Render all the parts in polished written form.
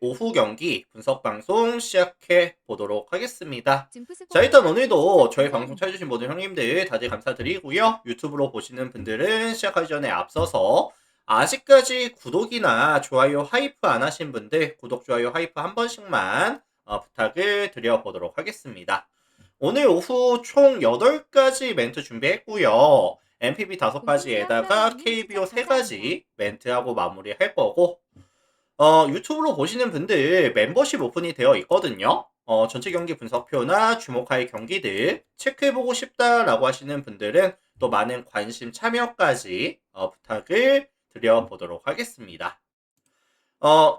오후 경기 분석 방송 시작해 보도록 하겠습니다. 자, 증프스포츠 일단 오늘도 저희 방송 시작합니다. 찾아주신 모든 형님들 다들 감사드리고요. 유튜브로 보시는 분들은 시작하기 전에 앞서서 아직까지 구독이나 좋아요 하이프 안 하신 분들 구독, 좋아요 하이프 한 번씩만 부탁을 드려보도록 하겠습니다. 오늘 오후 총 8가지 멘트 준비했고요. MPB 공중제 5가지에다가 한마디님 KBO 추천 감사합니다. 3가지 멘트하고 마무리할 거고, 유튜브로 보시는 분들 멤버십 오픈이 되어 있거든요. 전체 경기 분석표나 주목할 경기들 체크해보고 싶다라고 하시는 분들은 또 많은 관심 참여까지 부탁을 드려보도록 하겠습니다.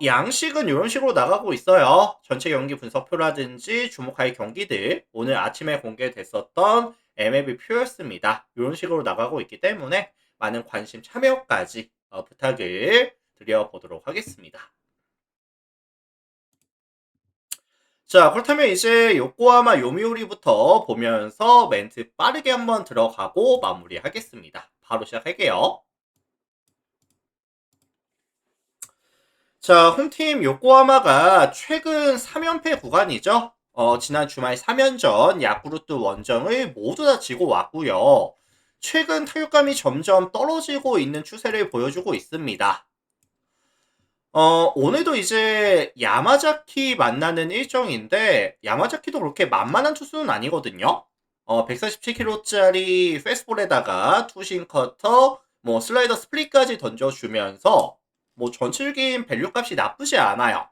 양식은 이런 식으로 나가고 있어요. 전체 경기 분석표라든지 주목할 경기들 오늘 아침에 공개됐었던 MLB 표였습니다. 이런 식으로 나가고 있기 때문에 많은 관심 참여까지 부탁을 드려보도록 하겠습니다. 자, 그렇다면 이제 요코하마 요미우리부터 보면서 멘트 빠르게 한번 들어가고 마무리하겠습니다. 바로 시작할게요. 자, 홈팀 요코하마가 최근 3연패 구간이죠. 지난 주말 3연전 야쿠르트 원정을 모두 다 지고 왔고요. 최근 타격감이 점점 떨어지고 있는 추세를 보여주고 있습니다. 오늘도 이제 야마자키 만나는 일정인데, 야마자키도 그렇게 만만한 투수는 아니거든요. 147kg짜리 패스트볼에다가 투심 커터, 뭐 슬라이더 스플릿까지 던져주면서 뭐 전체적인 밸류 값이 나쁘지 않아요.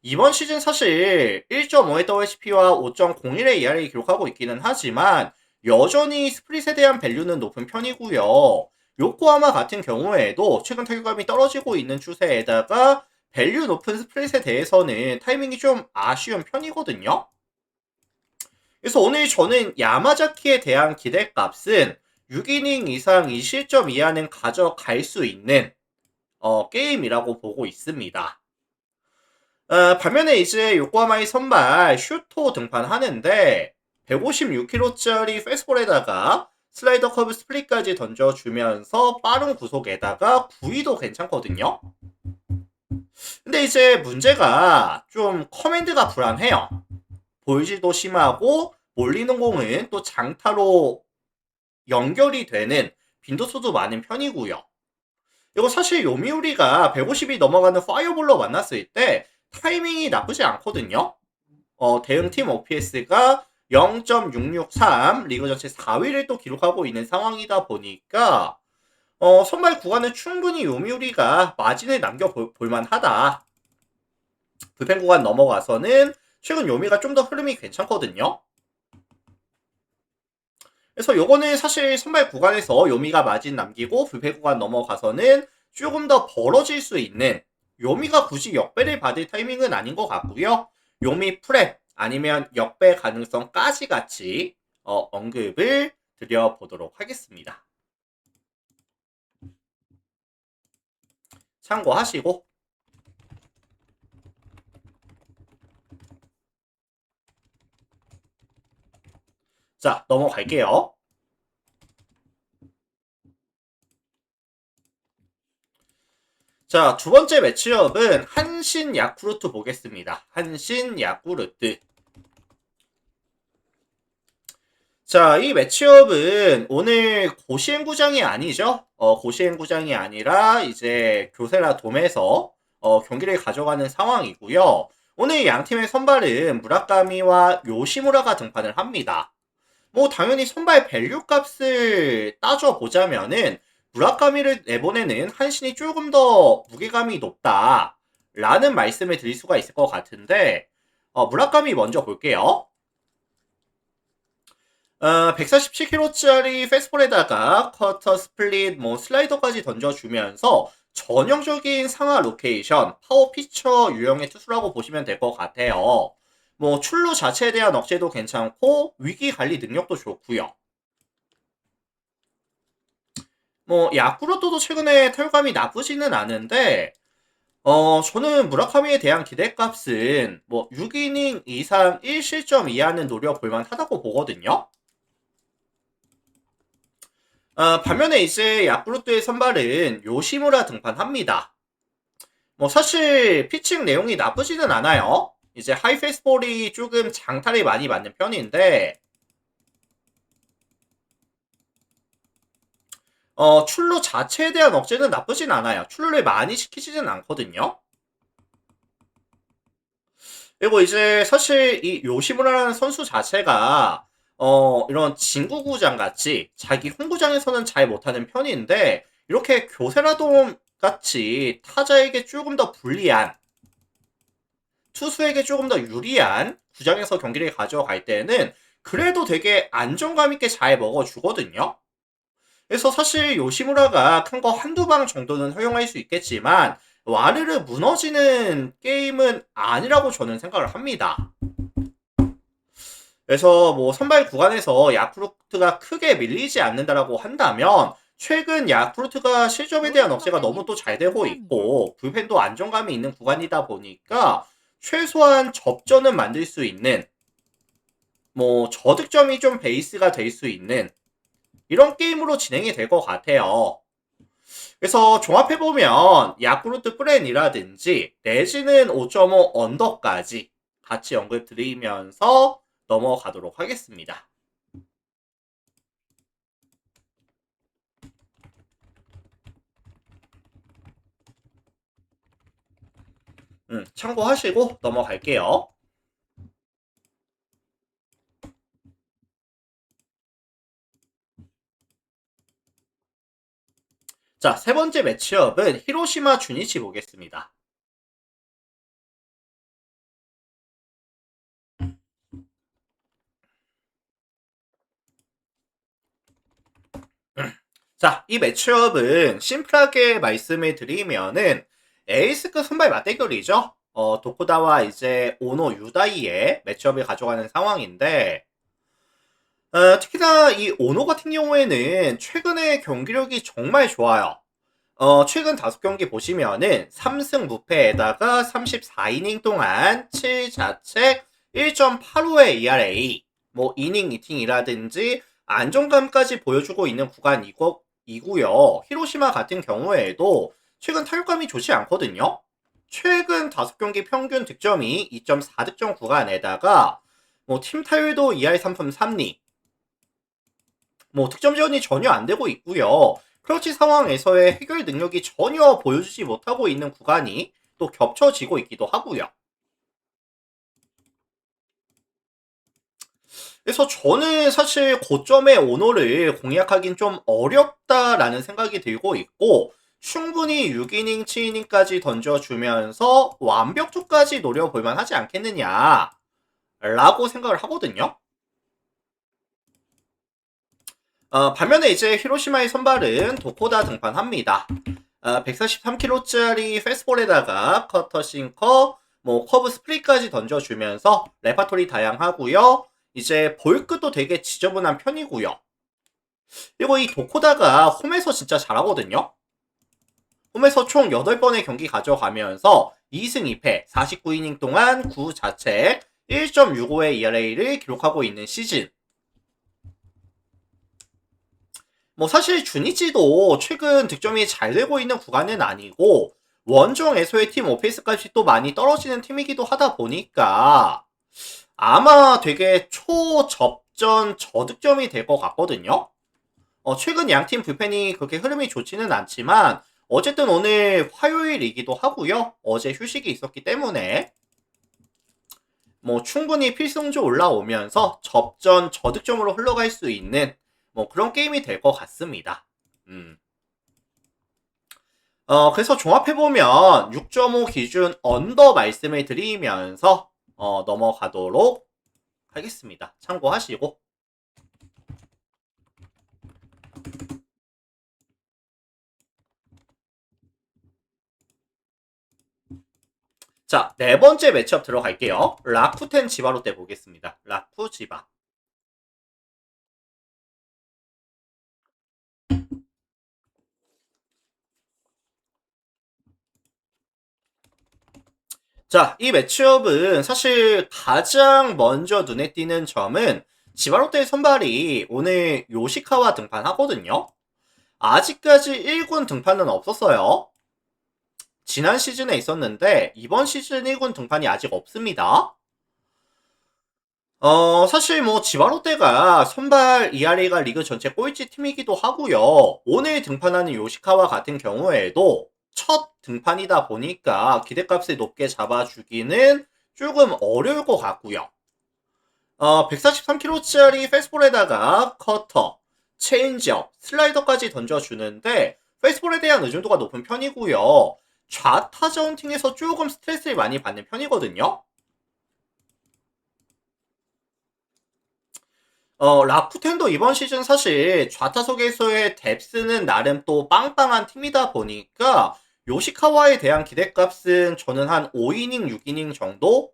이번 시즌 사실 1.5의 WHP와 5.01의 ERA 기록하고 있기는 하지만 여전히 스플릿에 대한 밸류는 높은 편이고요. 요코하마 같은 경우에도 최근 타격감이 떨어지고 있는 추세에다가 밸류 높은 스플릿에 대해서는 타이밍이 좀 아쉬운 편이거든요. 그래서 오늘 저는 야마자키에 대한 기대값은 6이닝 이상 2실점 이하는 가져갈 수 있는 게임이라고 보고 있습니다. 반면에 이제 요코하마의 선발 슈토 등판하는데 156kg짜리 패스트볼에다가 슬라이더 커브 스플릿까지 던져주면서 빠른 구속에다가 구위도 괜찮거든요. 근데 이제 문제가 좀 커맨드가 불안해요. 볼질도 심하고 몰리는 공은 또 장타로 연결이 되는 빈도수도 많은 편이고요. 이거 사실 요미우리가 150이 넘어가는 파이어볼로 만났을 때 타이밍이 나쁘지 않거든요. 대응팀 OPS가 0.663 리그 전체 4위를 또 기록하고 있는 상황이다 보니까 선발 구간은 충분히 요미우리가 마진을 남겨볼 만하다. 불펜 구간 넘어가서는 최근 요미가 좀 더 흐름이 괜찮거든요. 그래서 요거는 사실 선발 구간에서 요미가 마진 남기고 불펜 구간 넘어가서는 조금 더 벌어질 수 있는, 요미가 굳이 역배를 받을 타이밍은 아닌 것 같고요. 요미 프랩 아니면 역배 가능성까지 같이 언급을 드려보도록 하겠습니다. 참고하시고, 자, 넘어갈게요. 자, 두 번째 매치업은 한신 야쿠르트 보겠습니다. 한신 야쿠르트. 자, 이 매치업은 오늘 고시행구장이 아니죠. 고시행구장이 아니라 이제 교세라 돔에서 경기를 가져가는 상황이고요. 오늘 양 팀의 선발은 무라카미와 요시무라가 등판을 합니다. 뭐 당연히 선발 밸류 값을 따져보자면은 무라카미를 내보내는 한신이 조금 더 무게감이 높다라는 말씀을 드릴 수가 있을 것 같은데, 무라카미 먼저 볼게요. 147kg짜리 패스트볼에다가 커터, 스플릿, 뭐 슬라이더까지 던져주면서 전형적인 상하 로케이션, 파워 피처 유형의 투수라고 보시면 될 것 같아요. 뭐 출루 자체에 대한 억제도 괜찮고 위기 관리 능력도 좋고요. 뭐 야쿠르토도 최근에 타격감이 나쁘지는 않은데 저는 무라카미에 대한 기대값은 뭐 6이닝 이상 1실점 이하는 노려볼만 하다고 보거든요. 반면에 이제 야쿠르트의 선발은 요시무라 등판합니다. 뭐 사실 피칭 내용이 나쁘지는 않아요. 이제 하이패스볼이 조금 장타를 많이 맞는 편인데 출루 자체에 대한 억제는 나쁘진 않아요. 출루를 많이 시키지는 않거든요. 그리고 이제 사실 이 요시무라라는 선수 자체가 이런 진구구장 같이 자기 홈구장에서는 잘 못하는 편인데 이렇게 교세라돔 같이 타자에게 조금 더 불리한 투수에게 조금 더 유리한 구장에서 경기를 가져갈 때는 그래도 되게 안정감 있게 잘 먹어주거든요. 그래서 사실 요시무라가 큰 거 한두 방 정도는 허용할 수 있겠지만 와르르 무너지는 게임은 아니라고 저는 생각을 합니다. 그래서 뭐 선발 구간에서 야쿠르트가 크게 밀리지 않는다라고 한다면 최근 야쿠르트가 실점에 대한 억제가 너무 또 잘 되고 있고 불펜도 안정감이 있는 구간이다 보니까 최소한 접전은 만들 수 있는 뭐 저득점이 좀 베이스가 될 수 있는 이런 게임으로 진행이 될 것 같아요. 그래서 종합해보면 야쿠르트 프렌이라든지 내지는 5.5 언더까지 같이 언급 드리면서 넘어가도록 하겠습니다. 참고하시고 넘어갈게요. 자, 세 번째 매치업은 히로시마 주니치 보겠습니다. 자, 이 매치업은 심플하게 말씀을 드리면은 에이스급 선발 맞대결이죠. 도코다와 이제 오노 유다이의 매치업을 가져가는 상황인데 특히나 이 오노 같은 경우에는 최근에 경기력이 정말 좋아요. 최근 5경기 보시면은 3승 무패에다가 34이닝 동안 7자책 1.85의 ERA, 뭐 이닝 이팅이라든지 안정감까지 보여주고 있는 구간이고요. 히로시마 같은 경우에도 최근 타격감이 좋지 않거든요. 최근 5경기 평균 득점이 2.4득점 구간에다가 뭐 팀 타율도 2할 3푼 3리, 뭐 득점 지원이 전혀 안 되고 있고요. 크러치 상황에서의 해결 능력이 전혀 보여주지 못하고 있는 구간이 또 겹쳐지고 있기도 하고요. 그래서 저는 사실 고점의 오너를 공략하긴 좀 어렵다라는 생각이 들고 있고 충분히 6이닝, 7이닝까지 던져주면서 완벽투까지 노려볼만 하지 않겠느냐 라고 생각을 하거든요. 반면에 이제 히로시마의 선발은 도코다 등판합니다. 143kg짜리 패스볼에다가 커터 싱커, 뭐 커브 스프릿까지 던져주면서 레파토리 다양하고요. 이제 볼 끝도 되게 지저분한 편이고요. 그리고 이 도코다가 홈에서 진짜 잘하거든요. 홈에서 총 8번의 경기 가져가면서 2승 2패, 49이닝 동안 9자책 1.65의 ERA를 기록하고 있는 시즌. 뭐 사실 주니치도 최근 득점이 잘 되고 있는 구간은 아니고 원정에서의 팀 오페이스 값이 또 많이 떨어지는 팀이기도 하다 보니까 아마 되게 초접전 저득점이 될 것 같거든요. 최근 양팀 불펜이 그렇게 흐름이 좋지는 않지만 어쨌든 오늘 화요일이기도 하고요. 어제 휴식이 있었기 때문에 뭐 충분히 필승조 올라오면서 접전 저득점으로 흘러갈 수 있는 뭐 그런 게임이 될 것 같습니다. 그래서 종합해보면 6.5 기준 언더 말씀을 드리면서 넘어가도록 하겠습니다. 참고하시고. 자, 네 번째 매치업 들어갈게요. 라쿠텐 지바로 때 보겠습니다. 라쿠 지바. 자, 이 매치업은 사실 가장 먼저 눈에 띄는 점은 지바롯데의 선발이 오늘 요시카와 등판하거든요. 아직까지 1군 등판은 없었어요. 지난 시즌에 있었는데 이번 시즌 1군 등판이 아직 없습니다. 사실 뭐 지바롯데가 선발 ERA가 리그 전체 꼴찌 팀이기도 하고요. 오늘 등판하는 요시카와 같은 경우에도 첫 등판이다 보니까 기대값을 높게 잡아주기는 조금 어려울 것 같고요. 143kg짜리 페스볼에다가 커터, 체인지업, 슬라이더까지 던져주는데 페스볼에 대한 의존도가 높은 편이고요. 좌타 자운팅에서 조금 스트레스를 많이 받는 편이거든요. 라쿠텐도 이번 시즌 사실 좌타석에서의 뎁스는 나름 또 빵빵한 팀이다 보니까 요시카와에 대한 기대값은 저는 한 5이닝, 6이닝 정도?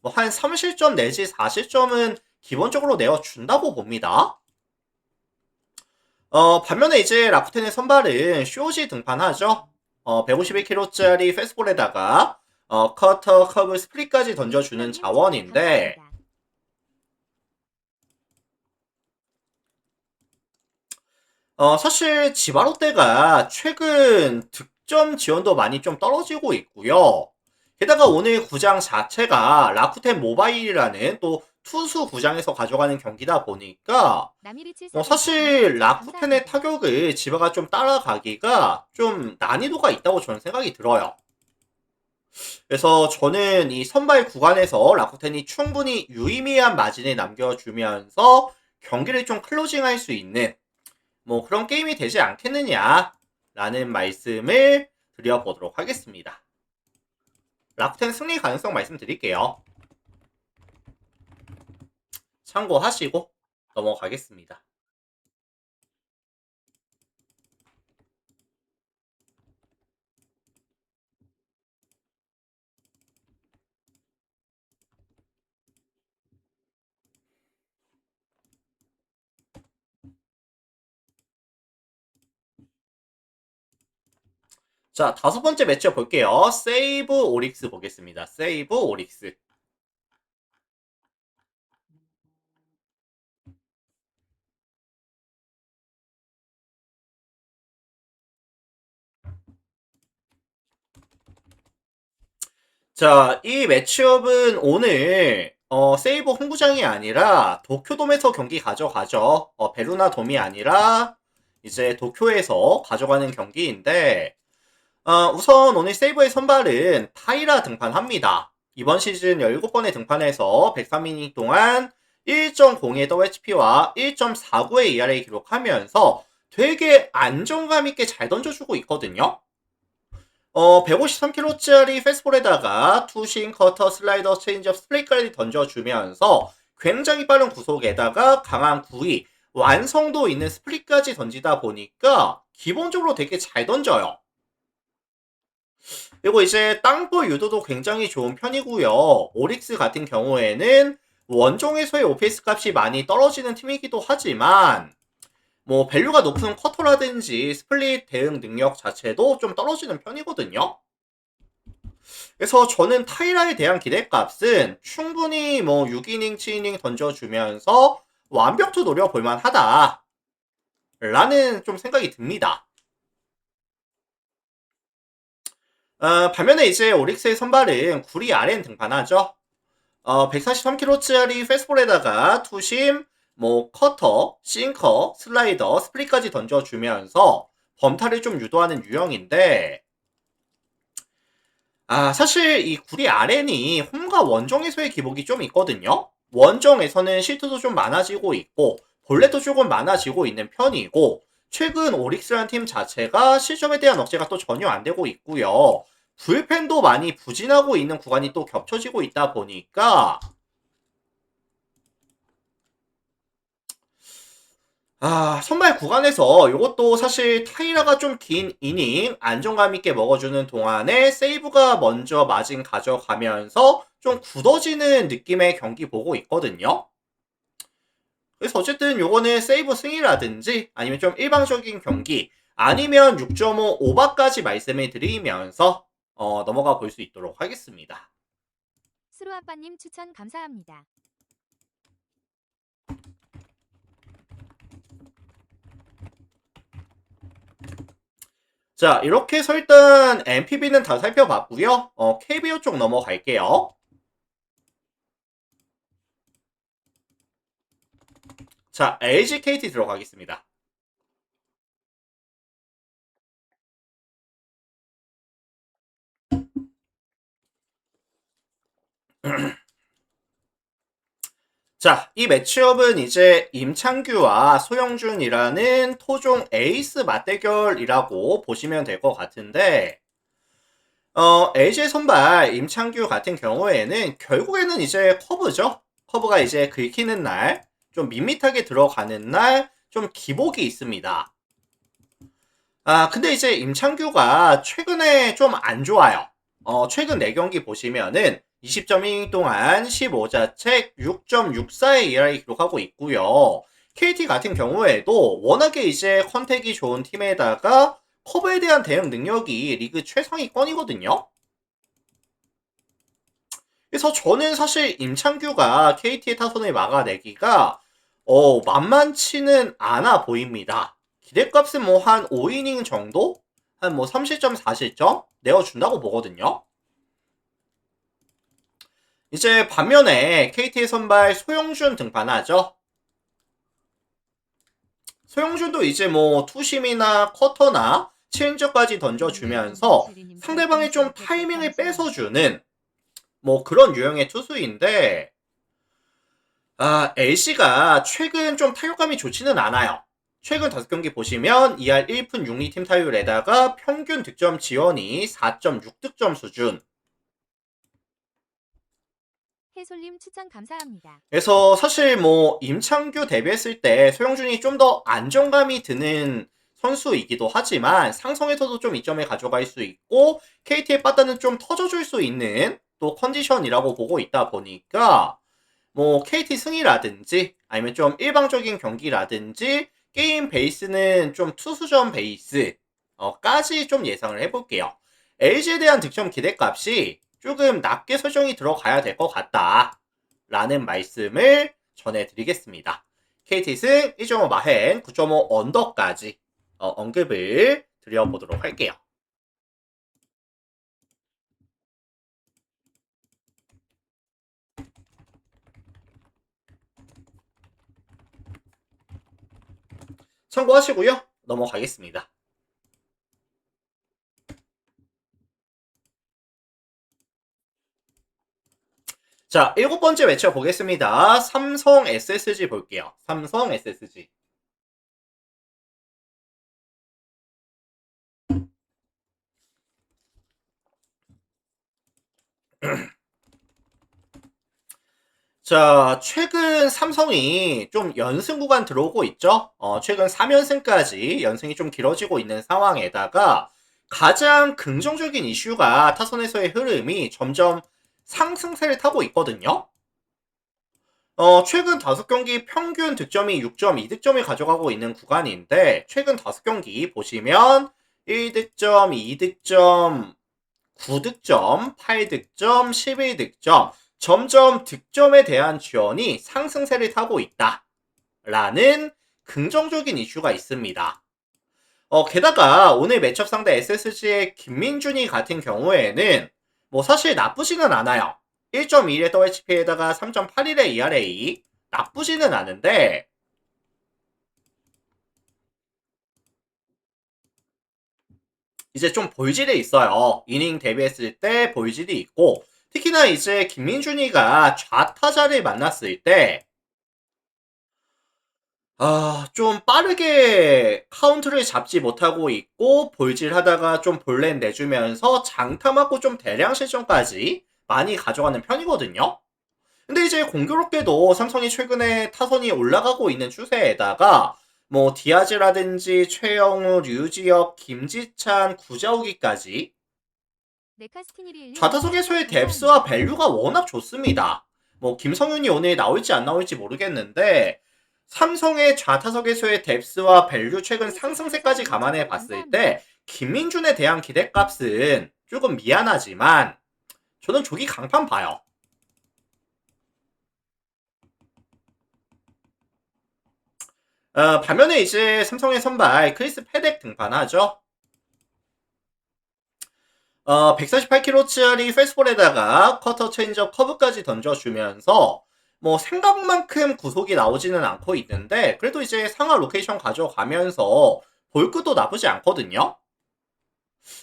뭐 한 3실점 내지 4실점은 기본적으로 내어준다고 봅니다. 반면에 이제 라쿠텐의 선발은 쇼지 등판하죠. 151kg짜리 페스볼에다가 커터, 커브, 스플릿까지 던져주는 자원인데 사실 지바롯데가 최근 득점 지원도 많이 좀 떨어지고 있고요. 게다가 오늘 구장 자체가 라쿠텐 모바일이라는 또 투수 구장에서 가져가는 경기다 보니까 사실 라쿠텐의 타격을 지바가 좀 따라가기가 좀 난이도가 있다고 저는 생각이 들어요. 그래서 저는 이 선발 구간에서 라쿠텐이 충분히 유의미한 마진을 남겨주면서 경기를 좀 클로징할 수 있는 뭐 그런 게임이 되지 않겠느냐라는 말씀을 드려보도록 하겠습니다. 라쿠텐 승리 가능성 말씀드릴게요. 참고하시고 넘어가겠습니다. 자, 5번째 매치업 볼게요. 세이브 오릭스 보겠습니다. 세이브 오릭스. 자, 이 매치업은 오늘 세이버 홈구장이 아니라 도쿄돔에서 경기 가져가죠. 베루나 돔이 아니라 이제 도쿄에서 가져가는 경기인데 우선 오늘 세이버의 선발은 타이라 등판합니다. 이번 시즌 17번의 등판에서 103이닝 동안 1.02의 WHP와 1.49의 ERA 기록하면서 되게 안정감 있게 잘 던져주고 있거든요. 153kg짜리 패스볼에다가 투심, 커터, 슬라이더, 체인지업, 스플릿까지 던져주면서 굉장히 빠른 구속에다가 강한 구위, 완성도 있는 스플릿까지 던지다 보니까 기본적으로 되게 잘 던져요. 그리고 이제 땅볼 유도도 굉장히 좋은 편이고요. 오릭스 같은 경우에는 원종에서의 OPS 값이 많이 떨어지는 팀이기도 하지만 뭐 밸류가 높은 커터라든지 스플릿 대응 능력 자체도 좀 떨어지는 편이거든요. 그래서 저는 타이라에 대한 기대값은 충분히 뭐 6이닝, 7이닝 던져주면서 완벽투 노려볼 만하다 라는 좀 생각이 듭니다. 반면에 이제 오릭스의 선발은 구리 RN 등판하죠. 143kg짜리 패스볼에다가 투심, 뭐 커터, 싱커, 슬라이더, 스플릿까지 던져주면서 범타를 좀 유도하는 유형인데 사실 이 구리 RN이 홈과 원정에서의 기복이 좀 있거든요. 원정에서는 실투도 좀 많아지고 있고 볼넷도 조금 많아지고 있는 편이고 최근 오릭스라는 팀 자체가 실점에 대한 억제가 또 전혀 안 되고 있고요. 불펜도 많이 부진하고 있는 구간이 또 겹쳐지고 있다 보니까 선발 구간에서 이것도 사실 타이라가 좀 긴 이닝 안정감 있게 먹어주는 동안에 세이브가 먼저 마진 가져가면서 좀 굳어지는 느낌의 경기 보고 있거든요. 그래서 어쨌든 요거는 세이브 승이라든지 아니면 좀 일방적인 경기 아니면 6.5 오버까지 말씀을 드리면서 넘어가 볼 수 있도록 하겠습니다. 수루아빠님 추천 감사합니다. 자, 이렇게 해서 일단 NPB는 다 살펴봤고요. KBO 쪽 넘어갈게요. 자, LG KT 들어가겠습니다. 자, 이 매치업은 이제 임창규와 소영준이라는 토종 에이스 맞대결이라고 보시면 될 것 같은데, LG 선발 임창규 같은 경우에는 결국에는 이제 커브죠. 커브가 이제 긁히는 날, 좀 밋밋하게 들어가는 날, 좀 기복이 있습니다. 아, 근데 이제 임창규가 최근에 좀 안 좋아요. 최근 4경기 보시면은 20점 이닝 동안 15자책 6.64의 ERA 기록하고 있고요. KT 같은 경우에도 워낙에 이제 컨택이 좋은 팀에다가 커브에 대한 대응 능력이 리그 최상위권이거든요. 그래서 저는 사실 임창규가 KT의 타선을 막아내기가 만만치는 않아 보입니다. 기대값은 뭐 한 5이닝 정도? 한 뭐 30점, 40점 내어준다고 보거든요. 이제 반면에 KT의 선발 소영준 등판하죠. 소영준도 이제 뭐 투심이나 커터나 체인저까지 던져주면서 상대방의 좀 타이밍을 뺏어주는 뭐 그런 유형의 투수인데, LC가 최근 좀 타격감이 좋지는 않아요. 최근 5경기 보시면 2할 1푼 6리 팀 타율에다가 평균 득점 지원이 4.6득점 수준. 해솔님 추천 감사합니다. 그래서 사실 뭐 임창규 데뷔했을 때 소영준이 좀 더 안정감이 드는 선수이기도 하지만 상성에서도 좀 이점을 가져갈 수 있고 KT의 빠따는 좀 터져줄 수 있는 또 컨디션이라고 보고 있다 보니까 뭐 KT 승이라든지 아니면 좀 일방적인 경기라든지 게임 베이스는 좀 투수전 베이스 까지 좀 예상을 해볼게요. LG에 대한 득점 기대값이 조금 낮게 설정이 들어가야 될 것 같다 라는 말씀을 전해드리겠습니다. KT 승 1.5 마행 9.5 언더까지 언급을 드려보도록 할게요. 참고하시고요. 넘어가겠습니다. 자, 7번째 매치업 보겠습니다. 삼성 SSG 볼게요. 삼성 SSG. 자, 최근 삼성이 좀 연승 구간 들어오고 있죠? 최근 3연승까지 연승이 좀 길어지고 있는 상황에다가 가장 긍정적인 이슈가 타선에서의 흐름이 점점 상승세를 타고 있거든요? 최근 5경기 평균 득점이 6.2득점을 가져가고 있는 구간인데, 최근 5경기 보시면 1득점, 2득점, 9득점, 8득점, 11득점, 점점 득점에 대한 지원이 상승세를 타고 있다 라는 긍정적인 이슈가 있습니다. 게다가 오늘 매첩 상대 SSG의 김민준이 같은 경우에는 뭐 사실 나쁘지는 않아요. 1.21의 WHP에다가 3.81의 ERA 나쁘지는 않은데, 이제 좀 볼질이 있어요. 이닝 데뷔했을 때 볼질이 있고, 특히나 이제 김민준이가 좌타자를 만났을 때 좀 빠르게 카운트를 잡지 못하고 있고 볼질하다가 좀 볼넷 내주면서 장타 맞고 좀 대량 실점까지 많이 가져가는 편이거든요. 근데 이제 공교롭게도 삼성이 최근에 타선이 올라가고 있는 추세에다가 뭐 디아즈라든지 최영우, 류지혁, 김지찬, 구자욱이까지 좌타석에서의 뎁스와 밸류가 워낙 좋습니다. 뭐 김성윤이 오늘 나올지 안 나올지 모르겠는데 삼성의 좌타석에서의 뎁스와 밸류 최근 상승세까지 감안해 봤을 때 김민준에 대한 기대값은 조금 미안하지만 저는 조기 강판 봐요. 반면에 이제 삼성의 선발 크리스 페덱 등판하죠. 148kg짜리 페스볼에다가 커터 체인저 커브까지 던져주면서 뭐 생각만큼 구속이 나오지는 않고 있는데 그래도 이제 상하 로케이션 가져가면서 볼끝도 나쁘지 않거든요.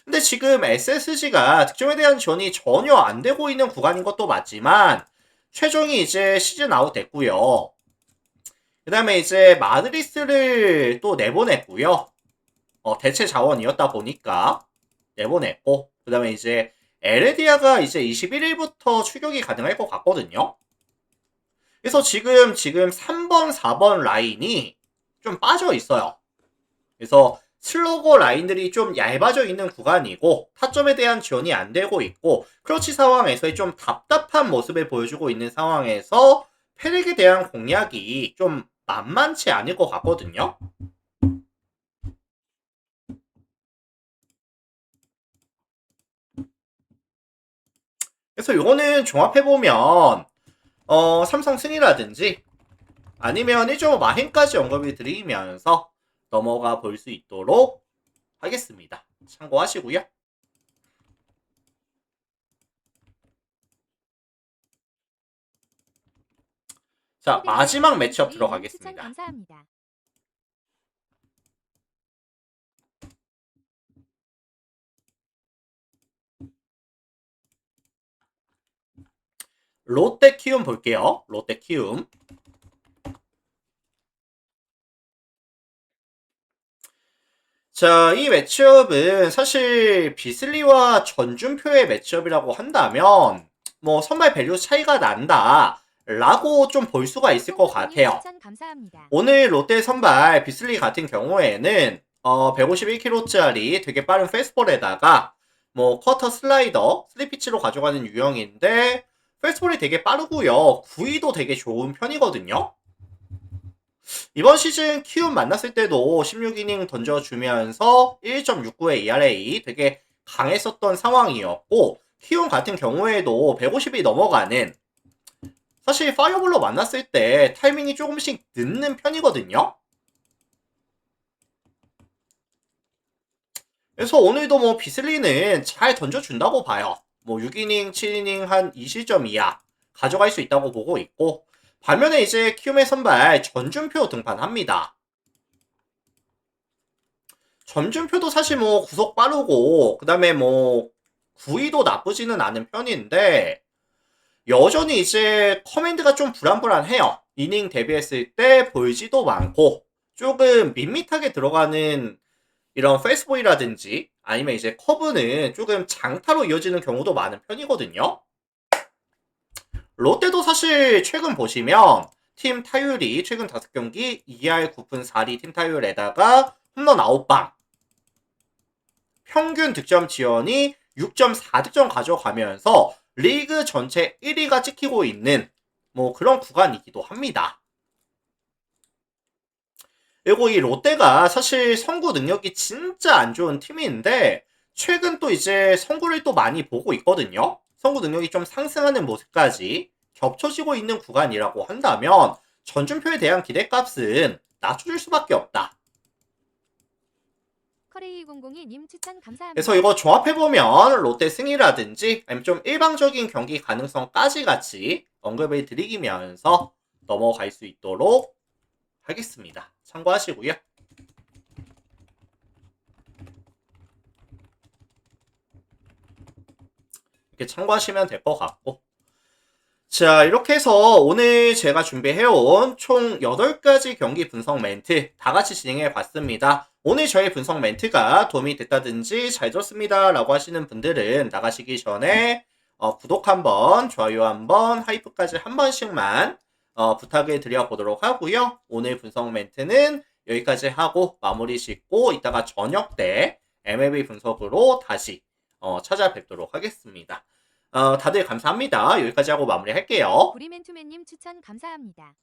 근데 지금 SSG가 득점에 대한 지원이 전혀 안 되고 있는 구간인 것도 맞지만 최종이 이제 시즌 아웃 됐고요. 그 다음에 이제 마드리스를 또 내보냈고요. 대체 자원이었다 보니까 내보냈고 그 다음에 이제 에레디아가 이제 21일부터 출격이 가능할 것 같거든요. 그래서 지금 3번, 4번 라인이 좀 빠져 있어요. 그래서 슬로거 라인들이 좀 얇아져 있는 구간이고 타점에 대한 지원이 안 되고 있고 크러치 상황에서의 좀 답답한 모습을 보여주고 있는 상황에서 페릭에 대한 공략이 좀 만만치 않을 것 같거든요. 그래서 요거는 종합해보면 삼성 승이라든지 아니면 1.5 마행까지 언급을 드리면서 넘어가 볼 수 있도록 하겠습니다. 참고하시고요. 자, 마지막 매치업 추천 들어가겠습니다. 감사합니다. 롯데 키움 볼게요. 롯데 키움. 자, 이 매치업은 사실 비슬리와 전준표의 매치업이라고 한다면 뭐 선발 밸류 차이가 난다 라고 좀 볼 수가 있을 것 같아요. 추천 감사합니다. 오늘 롯데 선발 비슬리 같은 경우에는 151kg짜리 되게 빠른 페스트볼에다가 뭐 쿼터 슬라이더, 슬리피치로 가져가는 유형인데 페스트볼이 되게 빠르고요. 구위도 되게 좋은 편이거든요. 이번 시즌 키움 만났을 때도 16이닝 던져주면서 1.69의 ERA 되게 강했었던 상황이었고 키움 같은 경우에도 150이 넘어가는 사실 파이어볼로 만났을 때 타이밍이 조금씩 늦는 편이거든요. 그래서 오늘도 뭐 비슬리는 잘 던져준다고 봐요. 뭐 6이닝, 7이닝 한 2실점 이하 가져갈 수 있다고 보고 있고 반면에 이제 키움의 선발 전준표 등판합니다. 전준표도 사실 뭐 구속 빠르고 그 다음에 뭐 구위도 나쁘지는 않은 편인데 여전히 이제 커맨드가 좀 불안불안해요. 이닝 대비했을 때 볼지도 많고 조금 밋밋하게 들어가는 이런 페이스보이라든지 아니면 이제 커브는 조금 장타로 이어지는 경우도 많은 편이거든요. 롯데도 사실 최근 보시면 팀 타율이 최근 5경기 2할 9푼 4리 팀 타율에다가 홈런 9방 평균 득점 지원이 6.4득점 가져가면서 리그 전체 1위가 찍히고 있는 뭐 그런 구간이기도 합니다. 그리고 이 롯데가 사실 선구 능력이 진짜 안 좋은 팀인데 최근 또 이제 선구를 또 많이 보고 있거든요. 선구 능력이 좀 상승하는 모습까지 겹쳐지고 있는 구간이라고 한다면 전준표에 대한 기대값은 낮춰줄 수밖에 없다. 커레이002님 추천 감사합니다. 그래서 이거 종합해보면 롯데 승이라든지 아니면 좀 일방적인 경기 가능성까지 같이 언급을 드리면서 넘어갈 수 있도록 하겠습니다. 참고하시고요. 이렇게 참고하시면 될 것 같고 자 이렇게 해서 오늘 제가 준비해온 총 8가지 경기 분석 멘트 다 같이 진행해 봤습니다. 오늘 저희 분석 멘트가 도움이 됐다든지 잘 들었습니다 라고 하시는 분들은 나가시기 전에 구독 한번 좋아요 한번 하이프까지 한 번씩만 부탁을 드려보도록 하고요. 오늘 분석 멘트는 여기까지 하고 마무리 짓고 이따가 저녁 때 MLB 분석으로 다시 찾아뵙도록 하겠습니다. 다들 감사합니다. 여기까지 하고 마무리할게요. 구리맨투맨님 추천 감사합니다.